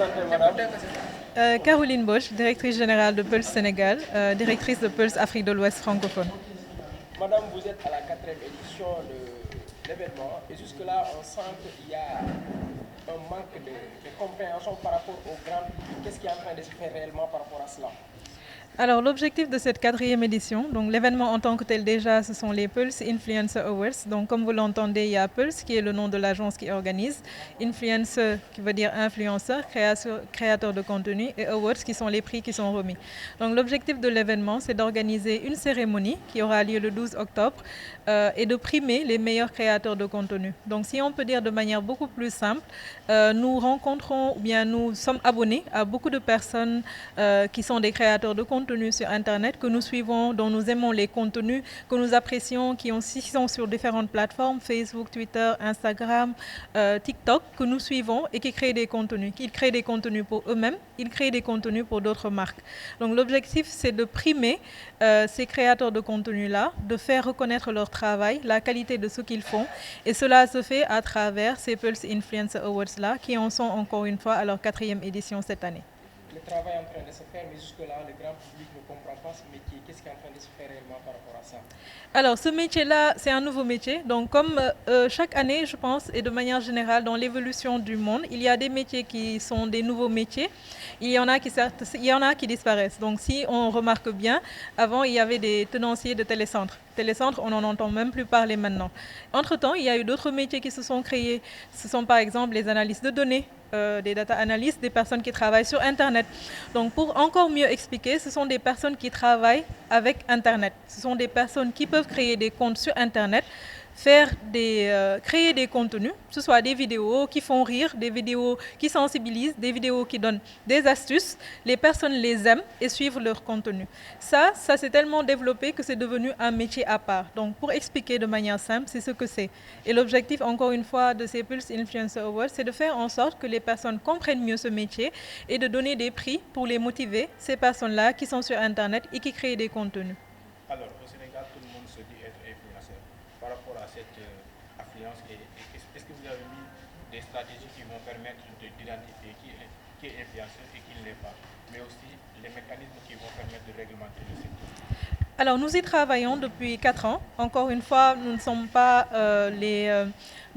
présenter, madame. Caroline Bosch, directrice générale de Pulse Sénégal, directrice de Pulse Afrique de l'Ouest francophone. Madame, vous êtes à la 4e édition de l'événement et jusque-là, on sent qu'il y a un manque de compréhension par rapport au grand public. Qu'est-ce qui est en train de se faire réellement par rapport à cela? Alors l'objectif de cette 4e édition, donc l'événement en tant que tel déjà, ce sont les Pulse Influencer Awards. Donc comme vous l'entendez, il y a Pulse qui est le nom de l'agence qui organise, Influencer qui veut dire influenceur, créateur de contenu et Awards qui sont les prix qui sont remis. Donc l'objectif de l'événement, c'est d'organiser une cérémonie qui aura lieu le 12 octobre et de primer les meilleurs créateurs de contenu. Donc si on peut dire de manière beaucoup plus simple, nous rencontrons ou bien nous sommes abonnés à beaucoup de personnes qui sont des créateurs de contenu sur Internet, que nous suivons, dont nous aimons les contenus, que nous apprécions, qui sont sur différentes plateformes, Facebook, Twitter, Instagram, TikTok, que nous suivons et qui créent des contenus. Ils créent des contenus pour eux-mêmes, ils créent des contenus pour d'autres marques. Donc l'objectif, c'est de primer ces créateurs de contenu-là, de faire reconnaître leur travail, la qualité de ce qu'ils font. Et cela se fait à travers ces Pulse Influencer Awards-là, qui en sont encore une fois à leur 4e édition cette année. Le travail est en train de se faire, mais jusque-là, le grand public ne comprend pas ce métier. Qu'est-ce qui est en train de se faire réellement par rapport à ça? Alors, ce métier-là, c'est un nouveau métier. Donc, comme chaque année, je pense, et de manière générale, dans l'évolution du monde, il y a des métiers qui sont des nouveaux métiers. Il y en a qui disparaissent. Donc, si on remarque bien, avant, il y avait des tenanciers de télécentres. Télécentres, on n'en entend même plus parler maintenant. Entre-temps, il y a eu d'autres métiers qui se sont créés. Ce sont par exemple les analystes de données, des data analysts, des personnes qui travaillent sur Internet. Donc pour encore mieux expliquer, ce sont des personnes qui travaillent avec Internet. Ce sont des personnes qui peuvent créer des comptes sur Internet, créer des contenus, que ce soit des vidéos qui font rire, des vidéos qui sensibilisent, des vidéos qui donnent des astuces. Les personnes les aiment et suivent leur contenu. Ça s'est tellement développé que c'est devenu un métier à part. Donc pour expliquer de manière simple, c'est ce que c'est. Et l'objectif, encore une fois, de ces Pulse Influencer Awards, c'est de faire en sorte que les personnes comprennent mieux ce métier et de donner des prix pour les motiver, ces personnes-là qui sont sur Internet et qui créent des contenus. Alors, au Sénégal, tout le monde se dit être influenceur. Par rapport à cette affluence, est-ce que vous avez mis des stratégies qui vont permettre d'identifier qui est influenceur et qui ne l'est pas, mais aussi les mécanismes qui vont permettre de réglementer le secteur? Alors, nous y travaillons depuis 4 ans. Encore une fois, nous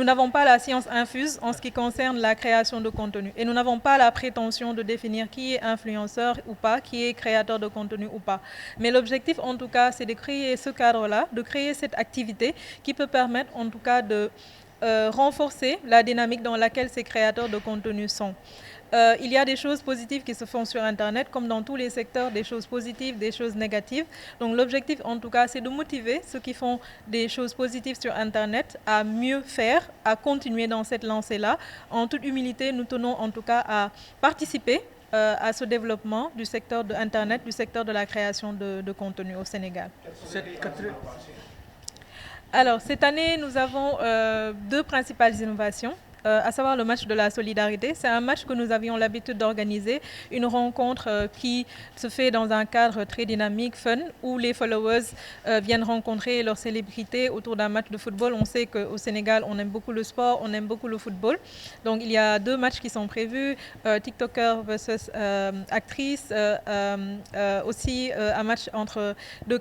n'avons pas la science infuse en ce qui concerne la création de contenu. Et nous n'avons pas la prétention de définir qui est influenceur ou pas, qui est créateur de contenu ou pas. Mais l'objectif, en tout cas, c'est de créer ce cadre-là, de créer cette activité qui peut permettre, en tout cas, de renforcer la dynamique dans laquelle ces créateurs de contenu sont. Il y a des choses positives qui se font sur Internet, comme dans tous les secteurs, des choses positives, des choses négatives. Donc l'objectif, en tout cas, c'est de motiver ceux qui font des choses positives sur Internet à mieux faire, à continuer dans cette lancée-là. En toute humilité, nous tenons en tout cas à participer à ce développement du secteur de Internet, du secteur de la création de contenu au Sénégal. Alors, cette année, nous avons 2 principales innovations. À savoir le match de la solidarité. C'est un match que nous avions l'habitude d'organiser, une rencontre qui se fait dans un cadre très dynamique, fun, où les followers viennent rencontrer leurs célébrités autour d'un match de football. On sait qu'au Sénégal, on aime beaucoup le sport, on aime beaucoup le football. Donc il y a 2 matchs qui sont prévus, TikToker versus actrice, aussi un match entre 2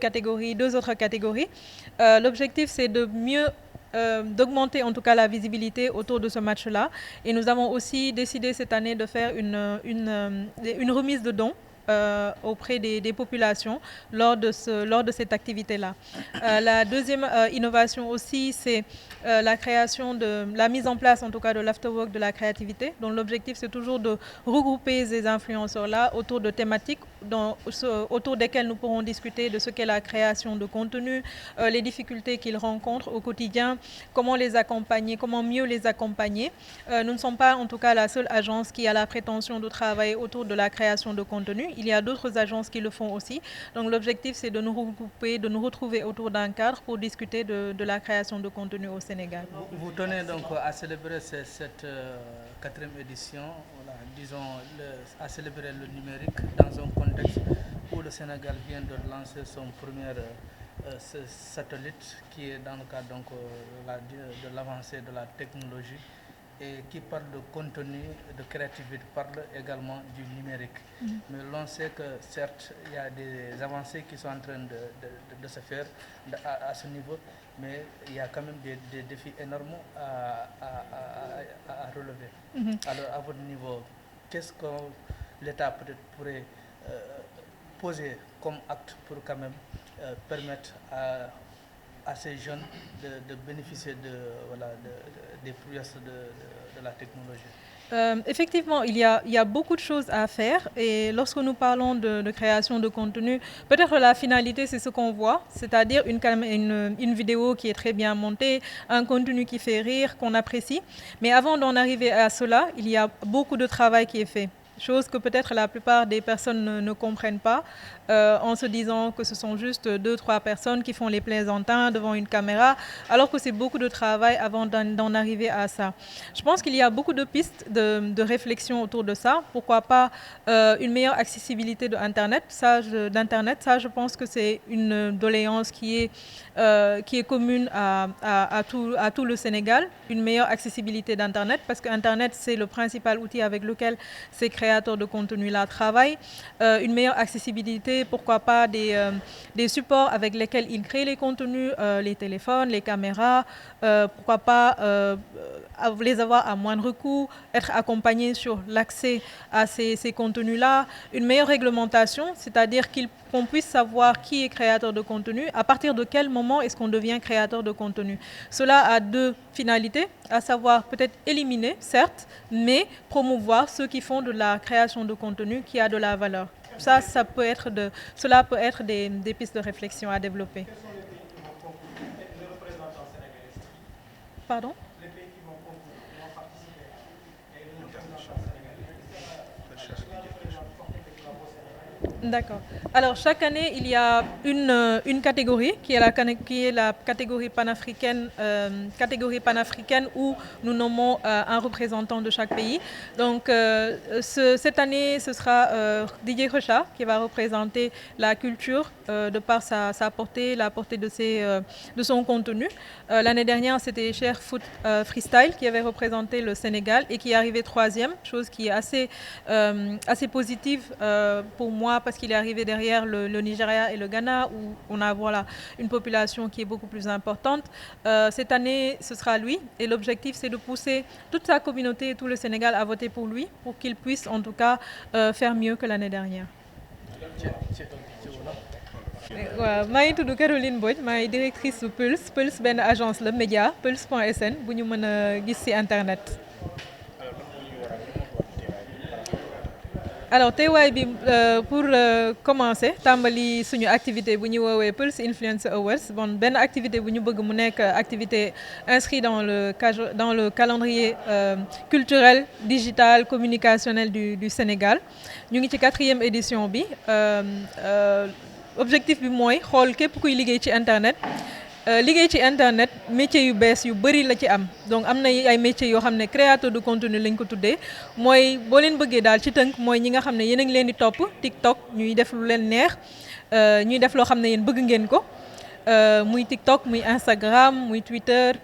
autres catégories. L'objectif, c'est de mieux d'augmenter en tout cas la visibilité autour de ce match-là. Et nous avons aussi décidé cette année de faire une remise de dons auprès des populations lors de cette activité-là. La deuxième innovation aussi, c'est la mise en place en tout cas de l'afterwork de la créativité. Donc l'objectif, c'est toujours de regrouper ces influenceurs-là autour de thématiques autour desquelles nous pourrons discuter de ce qu'est la création de contenu, les difficultés qu'ils rencontrent au quotidien, comment les accompagner, comment mieux les accompagner. Nous ne sommes pas en tout cas la seule agence qui a la prétention de travailler autour de la création de contenu. Il y a d'autres agences qui le font aussi. Donc l'objectif, c'est de nous regrouper, de nous retrouver autour d'un cadre pour discuter de la création de contenu au Sénégal. Vous tenez donc à célébrer cette 4e édition, voilà, disons, à célébrer le numérique dans un contexte où le Sénégal vient de lancer son premier satellite qui est dans le cadre donc, de l'avancée de la technologie et qui parle de contenu, de créativité, parle également du numérique. Mais l'on sait que certes, il y a des avancées qui sont en train de se faire à ce niveau, mais il y a quand même des défis énormes à relever. Alors, à votre niveau, qu'est-ce que l'État peut-être pourrait poser comme acte pour quand même permettre à ces jeunes de bénéficier des prouesses de la technologie? Effectivement, il y a beaucoup de choses à faire et lorsque nous parlons de création de contenu, peut-être la finalité c'est ce qu'on voit, c'est-à-dire une vidéo qui est très bien montée, un contenu qui fait rire, qu'on apprécie. Mais avant d'en arriver à cela, il y a beaucoup de travail qui est fait. Chose que peut-être la plupart des personnes ne comprennent pas, en se disant que ce sont juste 2-3 personnes qui font les plaisantins devant une caméra, alors que c'est beaucoup de travail avant d'en arriver à ça. Je pense qu'il y a beaucoup de pistes de réflexion autour de ça. Pourquoi pas une meilleure accessibilité d'Internet. Ça, je pense que c'est une doléance qui est commune à tout le Sénégal, une meilleure accessibilité d'Internet, parce que Internet, c'est le principal outil avec lequel ces créateurs de contenu-là travaillent. Une meilleure accessibilité, pourquoi pas des supports avec lesquels ils créent les contenus, les téléphones, les caméras, pourquoi pas les avoir à moindre coût, être accompagnés sur l'accès à ces contenus-là, une meilleure réglementation, c'est-à-dire qu'on puisse savoir qui est créateur de contenu, à partir de quel moment est-ce qu'on devient créateur de contenu. Cela a deux finalités, à savoir peut-être éliminer, certes, mais promouvoir ceux qui font de la création de contenu qui a de la valeur. Cela peut être des pistes de réflexion à développer. Quels sont les pays qui vont conclure les représentants sénégalais? Pardon? Les pays qui vont conclure, qui vont participer et les représentants sénégalais. D'accord. Alors chaque année, il y a une catégorie qui est la catégorie panafricaine où nous nommons un représentant de chaque pays. Donc cette année, ce sera Didier Recha qui va représenter la culture de par sa portée, la portée de son contenu. L'année dernière, c'était Cher Foot Freestyle qui avait représenté le Sénégal et qui est arrivé 3e, chose qui est assez positive pour moi parce qu'il est arrivé derrière le Nigeria et le Ghana où on a une population qui est beaucoup plus importante. Cette année, ce sera lui et l'objectif c'est de pousser toute sa communauté et tout le Sénégal à voter pour lui pour qu'il puisse en tout cas faire mieux que l'année dernière. waaw maa ngi tudd Caroline Mbodj maa ngi directrice su Pulse benn agence la média pulse.sn bu ñu mën a gis ci internet. Alors teewaay bi pour commencer tàmbali suñu activité bu ñu woowee Pulse Influencer Awards bon benn activité bu ñu bëgg mu nekk activité inscrite dans le calendrier culturel digital communicationnel du Sénégal ñu ngi ci 4e édition bi. Objectif bi mooy xool képp kuy liggéey ci internet métier yu bees yu bëri la ci am donc am na ay métiers yoo xam ne créateur de contenu lañ ko tuddee mooy boo leen bëggee daal ci tënk mooy ñi nga xam ne yéen a ngi leen di topp TikTok ñuy def lu leen neex ñuy def loo xam ne yéen bëgg ngeen ko muy TikTok muy Instagram muy Twitter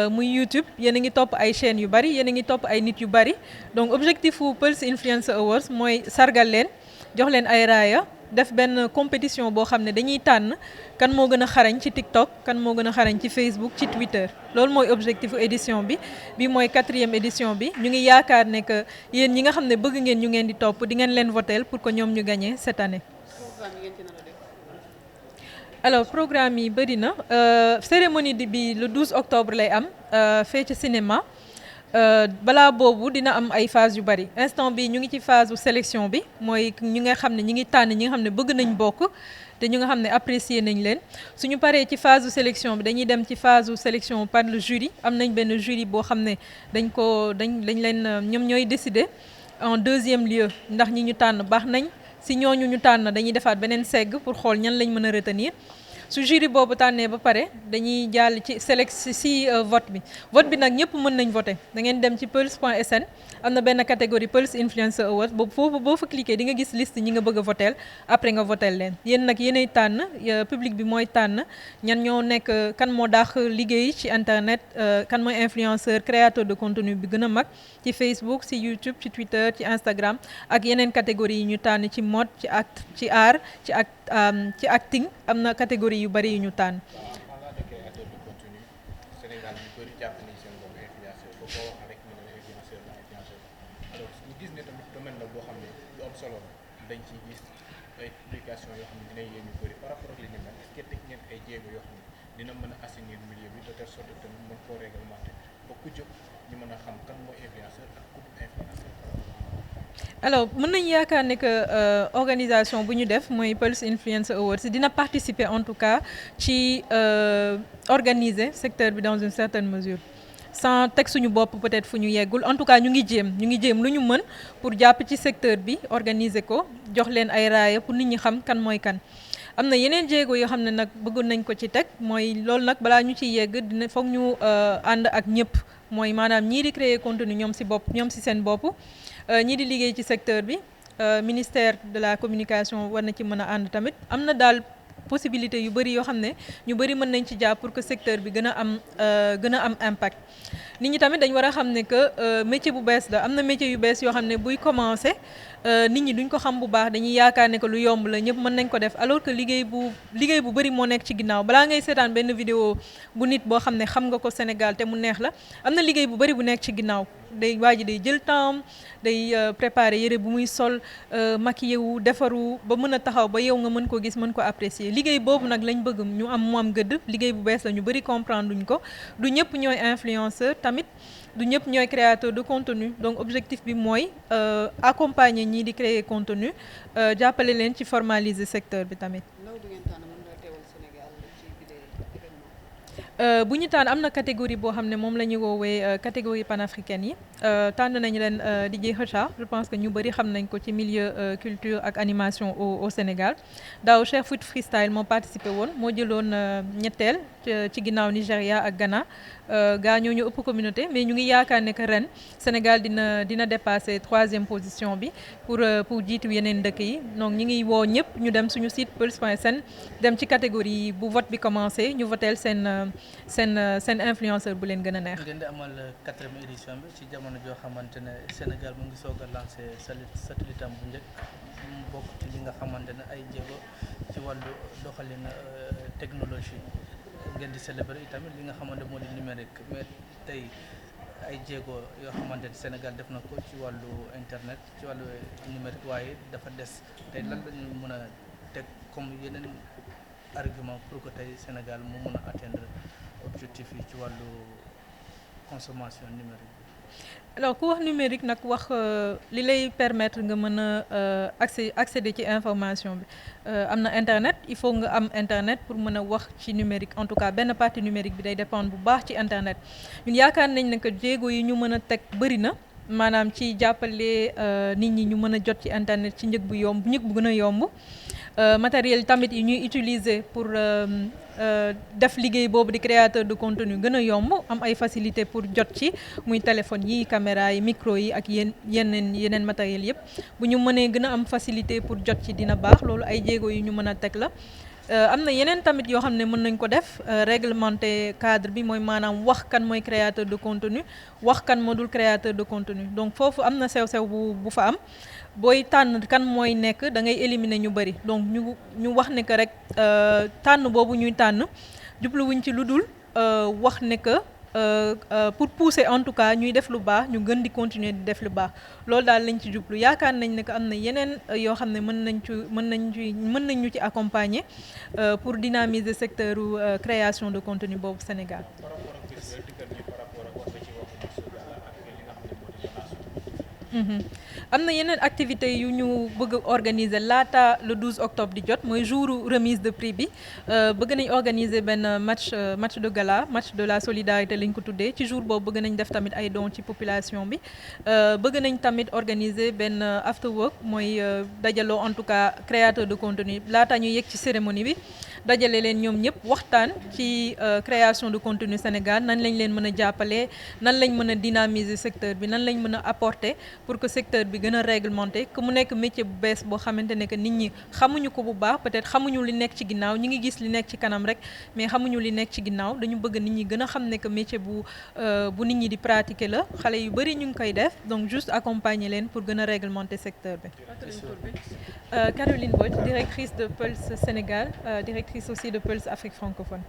muy YouTube yéen a ngi topp ay chaînes yu bëri yéen a ngi topp ay nit yu bëri donc objectif wu Pulse Influencer Awards mooy sargal leen jox leen ay raaya def benn compétition boo xam ne dañuy tànn kan moo gën a xarañ ci TikTok kan moo gën a xarañ ci Facebook ci Twitter loolu mooy objectif édition bi mooy 4e édition bi ñu ngi yaakaar ne que yéen ñi nga xam ne bëgg ngeen ñu ngeen di topp di ngeen leen voter pour que ñoom ñu gagner cette année. Alors programme yi bëri na cérémonie bi le 12 octobre lay am fee ci cinéma. Balaa boobu dina am ay phase yu bari instant bi ñu ngi ci phase sélection bi mooy ñi nga xam ne ñi ngi tànn ñi nga xam ne bëgg nañ bokk te ñu nga xam ne apprécier nañ leen suñu paree ci phase sélection bi dañuy dem ci phase sélection par le jury am nañ benn jury boo xam ne dañ leen ñoom ñooy décider en 2e lieu ndax ñi ñu tànn baax nañ si ñooñu ñu tànn dañuy defaat beneen segg pour xool ñan lañ mën a retenir su jury boobu tànnee ba pare dañuy jàll ci vote bi nag ñëpp mën nañ voter da ngeen dem ci pulse.sn am na benn catégorie Pulse Influencer Awards boobu foofu boo fa cliquer di nga gis liste ñi nga bëgg a voter après nga voter leen yéen nag yéenay tànn public bi mooy tànn ñan ñoo nekk kan moo daax liggéey ci internet kan mooy influenceur créateur de contenu bi gën a mag ci Facebook ci YouTube ci Twitter ci Instagram ak yeneen catégorie yi ñu tànn ci mode ci art ci acting am na catégorie yu bari yu ñu tànn. dañ ciy gis ay publication yoo xam ne dina yéen ñu bëri par rapport ak li ñu mel est-ce que teg ngeen ay jéego yoo xam ne dina mën a assainir milieu bi de telle sorte que tamit mën koo réglementer ba ku jóg ñu mën a xam kan mooy influenceur ak ku dul influenceur. alors mën nañu yaakaar ne que organisation bu ñu def mooy Pulse Influencer Awards dina participer en tout cas ci organiser secteur bi dans une certaine mesure. sans teg suñu bopp peut-être fu ñu yeggul en tout cas ñu ngi jéem lu ñu mën pour jàpp ci secteur bi organiser ko jox leen ay raaya pour nit ñi xam kan mooy kan. am na yeneen jéego yoo xam ne nag bëggoon nañ ko ci teg mooy loolu nag balaa ñu ciy yegg dina foog ñu ànd ak ñëpp mooy maanaam ñii di créer contenu ñoom ci seen bopp ñii di liggéey ci secteur bi ministère de la communication war na ci mën a ànd tamit am na daal possibilité yu bëri yoo xam ne ñu bëri mën nañ ci jàpp pour que secteur bi gën a am impact nit ñi tamit dañ war a xam ne que métier bu bees la am na métier yu bees yoo xam ne buy commencer nit ñi duñ ko xam bu baax dañuy yaakaar ne que lu yomb la ñëpp mën nañ ko def alors que liggéey bu bëri moo nekk ci ginnaaw balaa ngay seetaan benn vidéo bu nit boo xam ne xam nga ko Sénégal te mu neex la am na liggéey bu bëri bu nekk ci ginnaaw waa ji day jël temps day préparer yére bu muy sol maquillé wu defaru ba mën a taxaw ba yow nga mën ko gis mën ko apprécier liggéey boobu nag lañ bëgg mu am gëdd liggéey bu bees la ñu bëri comprendre duñ ko du ñëpp ñooy influenceur tamit du ñëpp ñooy créateur de contenu donc objectif bi mooy accompagner ñii di créer contenu jàppale leen ci formaliser secteur bi tamit. bu ñu tànn am na catégorie boo xam ne moom la ñuy woowee catégorie panafricaine yi tànn nañu leen DJ Kheucha je pense que ñu bëri xam nañ ko ci milieu culture ak animation au Sénégal daaw Cheikh Foot Freestyle moo participé woon moo jëloon ñetteel ci ginnaaw Nigéria ak Ghana gaa ñoo ñu ëpp communauté mais ñu ngi yaakaar ne que ren Sénégal dina dépasser 3e position bi pour jiitu yeneen dëkk yi donc ñu ngi woo ñëpp ñu dem suñu site pulse.sn dem ci catégorie bu vote bi commencé ñu voteel seen influenceur bu leen gën a neex. ngeen di amal 4e édition bi ci jamono joo xamante ne Sénégal mu ngi soog a lancé satellite am bu njëkk mu bokk ci li nga xamante ne ay jéego ci wàllu doxalin technologie ngeen di célébrer itamit li nga xamante moo di numérique mais tey ay jéego yoo xamante ne Sénégal def na ko ci wàllu internet ci wàllu numérique waaye dafa des tey lan la ñu mën a teg comme yeneen argument pour que tey Sénégal mu mën a atteindre objectif yi ci wàllu consommation numérique bi. alors ku wax numérique nag wax li lay permettre nga mën a accéder ci information bi am na internet il faut nga am internet pour mën a wax ci numérique en tout cas benn partie numérique bi day dépendre bu baax ci internet ñun yaakaar nañ ne que jéego yi ñu mën a teg bëri na maanaam ci jàppale nit ñi ñu mën a jot ci internet ci njëg bu gën a yomb matériel tamit yi ñuy utiliser pour def liggéey boobu di créateur de contenu gën a yomb am ay facilité pour jot ci muy téléphone yi caméra yi micro yi ak yeneen matériel yëpp bu ñu mënee gën a am facilité pour jot ci dina baax loolu ay jéego yu ñu mën a teg la am na yeneen tamit yoo xam ne mën nañ ko def réglementer cadre bi mooy maanaam wax kan mooy créateur de contenu wax kan moo dul créateur de contenu donc foofu am na sew-sew bu fa am booy tànn kan mooy nekk da ngay éliminer ñu bëri donc ñu wax ne que rek tànn boobu ñuy tànn jubluwuñ ci lu dul wax ne que pour pousser en tout cas ñuy def lu baax ñu gën di continuer di def lu baax loolu daal lañ ci jublu yaakaar nañ ne que am na yeneen yoo xam ne mën nañ ñu ci accompagner pour dynamiser secteur création de contenu boobu Sénégal. am na yeneen activités yu ñu bëgg organiser laata le 12 octobre di jot mooy jouru remise de prix bi bëgg nañ organiser benn match de gala match de la solidarité lañ ko tuddee ci jour boobu bëgg nañ def tamit ay dons ci population bi bëgg nañ tamit organiser benn after work mooy dajaloo en tout cas créateur de contenu laata ñu yegg ci cérémonie bi dajale leen ñoom ñëpp waxtaan ci création de contenu Sénégal nan lañ leen mën a jàppale nan lañ mën a dynamiser secteur bi nan lañ mën a apporter pour que secteur bi gën a réglementé que mu nekk métier bu bees boo xamante ne que nit ñi xamuñu ko bu baax peut-être xamuñu li nekk ci ginnaaw ñi ngi gis li nekk ci kanam rek mais xamuñu li nekk ci ginnaaw dañu bëgg nit ñi gën a xam ne que métier bu nit ñi di pratiquer la xale yu bari ñu ngi koy def donc juste accompagner leen pour gën a réglementer secteur bi. Caroline Mbodj, directrice de Pulse Sénégal, directrice aussi de Pulse Afrique francophone.